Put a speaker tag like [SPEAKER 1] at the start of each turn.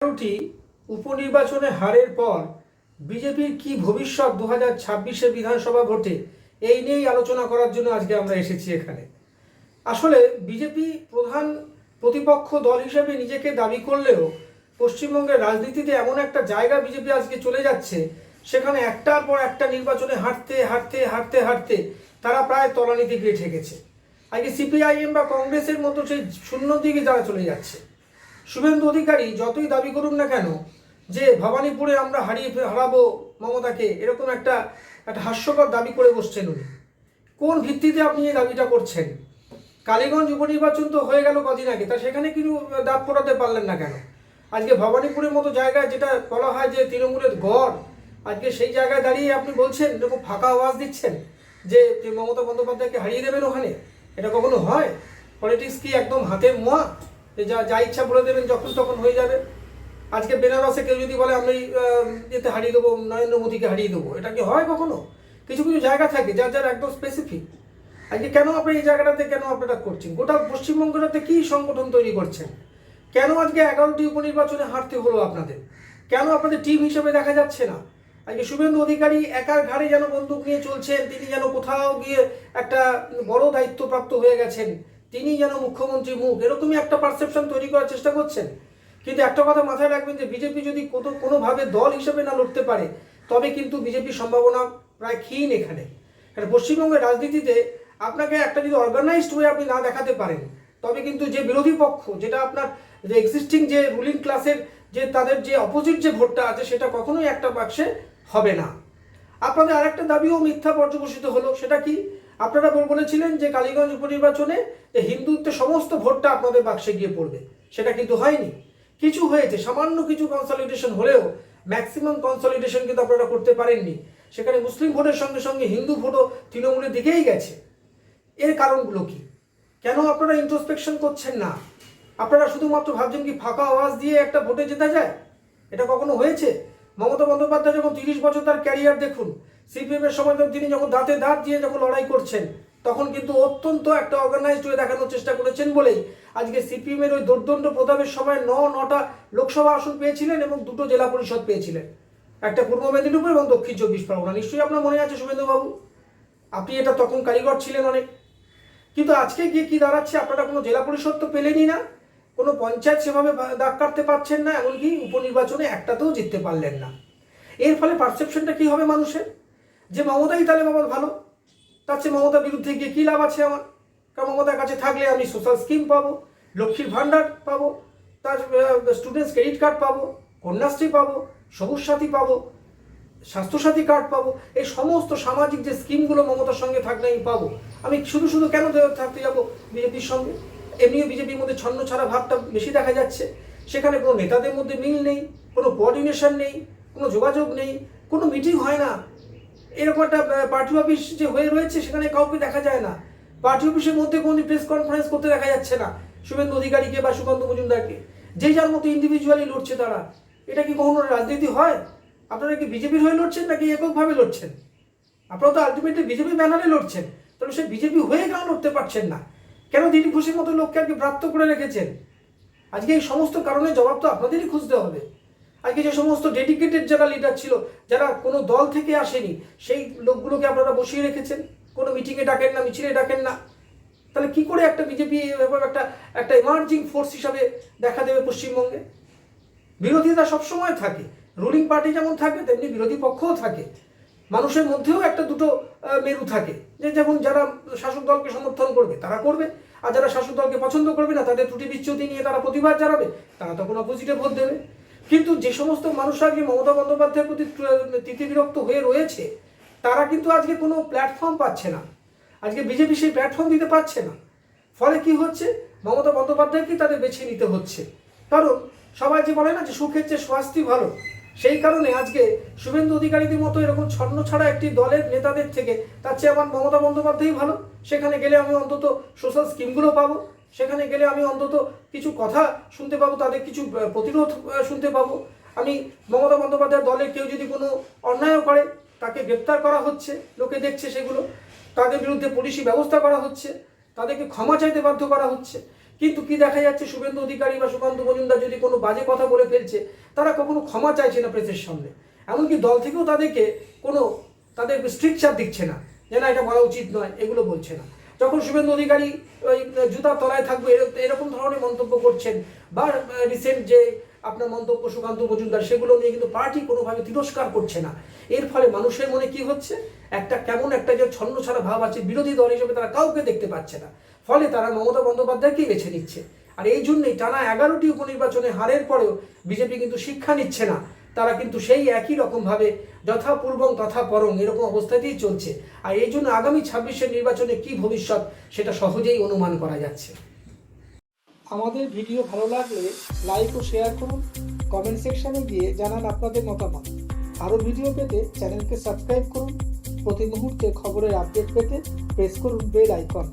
[SPEAKER 1] 11টি উপনির্বাচনে হারের পর বিজেপির কি ভবিষ্যৎ 2026 বিধানসভা ভোটে এই নিয়েই আলোচনা করার জন্য আজকে আমরা এসেছি এখানে। আসলে বিজেপি প্রধান প্রতিপক্ষ দল হিসেবে নিজেকে দাবি করলেও পশ্চিমবঙ্গের রাজনীতিতে এমন একটা জায়গা বিজেপি আজকে চলে যাচ্ছে, সেখানে একটার পর একটা নির্বাচনে হারতে হারতে হারতে হারতে তারা প্রায় তলানিতে গিয়ে ঠেকেছে। আজকে সিপিআইএম বা কংগ্রেসের মতো সেই শূন্য দিকে যারা চলে যাচ্ছে। শুভেন্দু অধিকারী যতই দাবি করুন না কেন যে ভবানীপুরে আমরা হারাবো মমতাকে, এরকম একটা হাস্যকর দাবি করে বসছেন উনি। কোন ভিত্তিতে আপনি এই দাবিটা করছেন? কালীগঞ্জ উপনির্বাচন তো হয়ে গেল কদিন আগে, তা সেখানে কিন্তু দাঁত ফোটাতে পারলেন না কেন? আজকে ভবানীপুরের মতো জায়গায় যেটা বলা হয় যে তৃণমূলের গড়, আজকে সেই জায়গায় দাঁড়িয়ে আপনি বলছেন, এরকম ফাঁকা আওয়াজ দিচ্ছেন যে মমতা বন্দ্যোপাধ্যায়কে হারিয়ে দেবেন ওখানে। এটা কখনো হয়? পলিটিক্স কি একদম হাতের মোয়া, যা যা ইচ্ছা বলে দেবেন, যখন তখন হয়ে যাবে? আজকে বেনারসে কেউ যদি বলে আমি এতে হারিয়ে দেবো, নরেন্দ্র মোদীকে হারিয়ে দেবো, এটা কি হয় কখনো? কিছু কিছু জায়গা থাকে যার যার একদম স্পেসিফিক। আজকে কেন আপনি এই জায়গাটাতে কেন আপনারা করছেন? গোটা পশ্চিমবঙ্গটাতে কি সংগঠন তৈরি করছেন? কেন আজকে 11টি উপনির্বাচনে হারতে হলো আপনাদের? কেন আপনাদের টিম হিসেবে দেখা যাচ্ছে না? আজকে শুভেন্দু অধিকারী একার ঘাড়ে যেন বন্দুক নিয়ে চলছেন, তিনি যেন কোথাও গিয়ে একটা বড় দায়িত্বপ্রাপ্ত হয়ে গেছেন, তিনি যেন মুখ্যমন্ত্রী মুখ, এরকমই একটা পারসেপশন তৈরি করার চেষ্টা করছেন। কিন্তু একটা কথা মাথায় রাখবেন যে বিজেপি যদি কোনোভাবে দল হিসেবে না লড়তে পারে, তবে কিন্তু বিজেপির সম্ভাবনা প্রায় ক্ষীণ এখানে। কারণ পশ্চিমবঙ্গের রাজনীতিতে আপনাকে একটা যদি অর্গানাইজড হয়ে আপনি না দেখাতে পারেন, তবে কিন্তু যে বিরোধী পক্ষ, যেটা আপনার যে এক্সিস্টিং যে রুলিং ক্লাসের যে তাদের যে অপোজিট যে ভোটটা আছে, সেটা কখনোই একটা বাক্সে হবে না। আপনাদের আরেকটা দাবিও মিথ্যা পর্যবসিত হলো। সেটা কি? আপনারা বলেছিলেন যে কালীগঞ্জ উপনির্বাচনে হিন্দুত্বের সমস্ত ভোটটা আপনাদের বাক্সে গিয়ে পড়বে। সেটা কিন্তু হয়নি। কিছু হয়েছে, সামান্য কিছু কনসলিডেশন হলেও ম্যাক্সিমাম কনসলিডেশন কিন্তু আপনারা করতে পারেননি। সেখানে মুসলিম ভোটের সঙ্গে সঙ্গে হিন্দু ভোটও তৃণমূলের দিকেই গেছে। এর কারণগুলো কি? কেন আপনারা ইন্ট্রোস্পেকশন করছেন না? আপনারা শুধুমাত্র ভাবছেন কি ফাঁকা আওয়াজ দিয়ে একটা ভোটে জেতা যায়? এটা কখনো হয়েছে? মমতা বন্দ্যোপাধ্যায় যখন 30 বছর তার ক্যারিয়ার দেখুন, সিপিএম এর সময় তিনি যখন দাঁতে দাঁত দিয়ে যখন লড়াই করছেন, তখন কিন্তু অত্যন্ত একটা অর্গানাইজড হয়ে দেখানোর চেষ্টা করেছেন বলেই আজকে সিপিএম এর ওই দুর্দণ্ড প্রতাপের সময় 9টা লোকসভা আসন পেয়েছিলেন এবং 2টো জেলা পরিষদ পেয়েছিলেন, একটা পূর্ব মেদিনীপুর এবং দক্ষিণ 24 পরগনা। নিশ্চয়ই আপনার মনে আছে শুভেন্দুবাবু, আপনি এটা তখন কারিগর ছিলেন অনেক। কিন্তু আজকে গিয়ে কি দাঁড়াচ্ছে? আপনারা কোনো জেলা পরিষদ তো পেলেনই না, কোনো পঞ্চায়েত সেভাবে দাগ কাটতে পারছেন না, এমনকি উপনির্বাচনে একটাতেও জিততে পারলেন না। এর ফলে পারসেপশনটা কি হবে মানুষের? যে মমতাই তাহলে বাবা ভালো, তার চেয়ে মমতার বিরুদ্ধে গিয়ে কী লাভ আছে আমার? কারণ মমতার কাছে থাকলে আমি সোশ্যাল স্কিম পাবো, লক্ষ্মীর ভাণ্ডার পাবো, তার স্টুডেন্টস ক্রেডিট কার্ড পাবো, কন্যাশ্রী পাবো, সবুজ সাথী পাবো, স্বাস্থ্যসাথী কার্ড পাবো। এই সমস্ত সামাজিক যে স্কিমগুলো মমতার সঙ্গে থাকলে আমি পাবো। আমি শুধু শুধু কেন থাকতে যাবো বিজেপির সঙ্গে? এমনিও বিজেপির মধ্যে ছন্ন ছাড়া ভাবটা বেশি দেখা যাচ্ছে। সেখানে কোনো নেতাদের মধ্যে মিল নেই, কোনো কোঅর্ডিনেশন নেই, কোনো যোগাযোগ নেই, কোনো মিটিং হয় না। এরকম একটা পার্টি অফিস যে হয়ে রয়েছে, সেখানে কাউকে দেখা যায় না। পার্টি অফিসের মধ্যে কোনো প্রেস কনফারেন্স করতে দেখা যাচ্ছে না শুভেন্দু অধিকারীকে বা সুকান্ত মজুমদারকে। যে যার মতো ইন্ডিভিজুয়ালি লড়ছে তারা। এটা কি কখনো রাজনীতি হয়? আপনারা কি বিজেপির হয়ে লড়ছেন নাকি এককভাবে লড়ছেন? আপনারা তো আলটিমেটলি বিজেপি ব্যানারে লড়ছেন, তাহলে সে বিজেপি হয়ে কেন লড়তে পারছেন না? কেন দিলীপ ঘোষের মতো লোককে আর কি ব্রাত্য করে রেখেছেন? আজকে এই সমস্ত কারণে জবাব তো আপনাদেরই খুঁজতে হবে। আজকে যে সমস্ত ডেডিকেটেড যারা লিডার ছিল, যারা কোনো দল থেকে আসেনি, সেই লোকগুলোকে আপনারা বসিয়ে রেখেছেন, কোনো মিটিংয়ে ডাকেন না, মিছিলে ডাকেন না। তাহলে কি করে একটা বিজেপি একটা একটা এমার্জিং ফোর্স হিসাবে দেখা দেবে পশ্চিমবঙ্গে? বিরোধিতা সবসময় থাকে, রুলিং পার্টি যেমন থাকে তেমনি বিরোধী পক্ষও থাকে। মানুষের মধ্যেও একটা দুটো মেরু থাকে, যে যেমন যারা শাসক দলকে সমর্থন করবে তারা করবে, আর যারা শাসক দলকে পছন্দ করবে না, তাদের ত্রুটি বিচ্যুতি নিয়ে তারা প্রতিবাদ জানাবে, তারা তখন অপোজিটে ভোট দেবে। কিন্তু যে সমস্ত মানুষরা আজকে মমতা বন্দ্যোপাধ্যায়ের প্রতি তিতিবিরক্ত হয়ে রয়েছে, তারা কিন্তু আজকে কোনো প্ল্যাটফর্ম পাচ্ছে না। আজকে বিজেপি সেই প্ল্যাটফর্ম দিতে পারছে না। ফলে কি হচ্ছে? মমতা বন্দ্যোপাধ্যায়কেই তাদের বেছে নিতে হচ্ছে। কারণ সবাই যে বলে না যে সুখের চেয়ে স্বাস্থ্য ভালো, সেই কারণে আজকে শুভেন্দু অধিকারীদের মতো এরকম ছন্ন ছাড়া একটি দলের নেতাদের থেকে তার চেয়ে আমার মমতা বন্দ্যোপাধ্যায়ই ভালো। সেখানে গেলে আমি অন্তত সোশ্যাল স্কিমগুলো পাবো, সেখানে গেলে আমি অন্তত কিছু কথা শুনতে পাবো, তাদের কিছু প্রতিরোধ শুনতে পাবো। আমি মমতা বন্দ্যোপাধ্যায়ের দলে কেউ যদি কোনো অন্যায় করে, তাকে গ্রেপ্তার করা হচ্ছে, লোকে দেখছে সেগুলো, তাদের বিরুদ্ধে পুলিশি ব্যবস্থা করা হচ্ছে, তাদেরকে ক্ষমা চাইতে বাধ্য করা হচ্ছে। কিন্তু কি দেখা যাচ্ছে, শুভেন্দু অধিকারী বা সুকান্ত মজুমদার যদি কোনো বাজে কথা বলে ফেলছে, তারা কখনো ক্ষমা চাইছে না প্রেসের সামনে। এমনকি দল থেকেও তাদেরকে কোনো তাদের স্ট্রিকচার দিচ্ছে না যে না এটা বলা উচিত নয়, এগুলো বলছে না। যখন শুভেন্দু অধিকারী ওই জুতার তলায় থাকবে এরকম ধরনের মন্তব্য করছেন, বা রিসেন্ট যে আপনার মন্তব্য সুকান্ত মজুমদার, সেগুলো নিয়ে কিন্তু পার্টি কোনোভাবে তিরস্কার করছে না। এর ফলে মানুষের মনে কি হচ্ছে, একটা কেমন একটা যে ছন্ন ছাড়া ভাব আছে, বিরোধী দল হিসেবে তারা কাউকে দেখতে পাচ্ছে না। ফলে তারা মমতা বন্দ্যোপাধ্যায়কেই বেছে নিচ্ছে। আর এই জন্যই টানা 11টি উপনির্বাচনে হারের পরেও বিজেপি কিন্তু শিক্ষা নিচ্ছে না। তারা কিন্তু সেই একই রকমভাবে যথা পূর্বং তথা পরং এরকম অবস্থাতেই চলছে। আর এই জন্য আগামী 26-এর নির্বাচনে কি ভবিষ্যৎ সেটা সহজেই অনুমান করা যাচ্ছে। আমাদের ভিডিও ভালো লাগলে লাইক ও শেয়ার করুন, কমেন্ট সেকশনে গিয়ে জানান আপনাদের মতামত। আরও ভিডিও পেতে চ্যানেলকে সাবস্ক্রাইব করুন। প্রতি মুহূর্তে খবরের আপডেট পেতে প্রেস করুন বেল আইকন।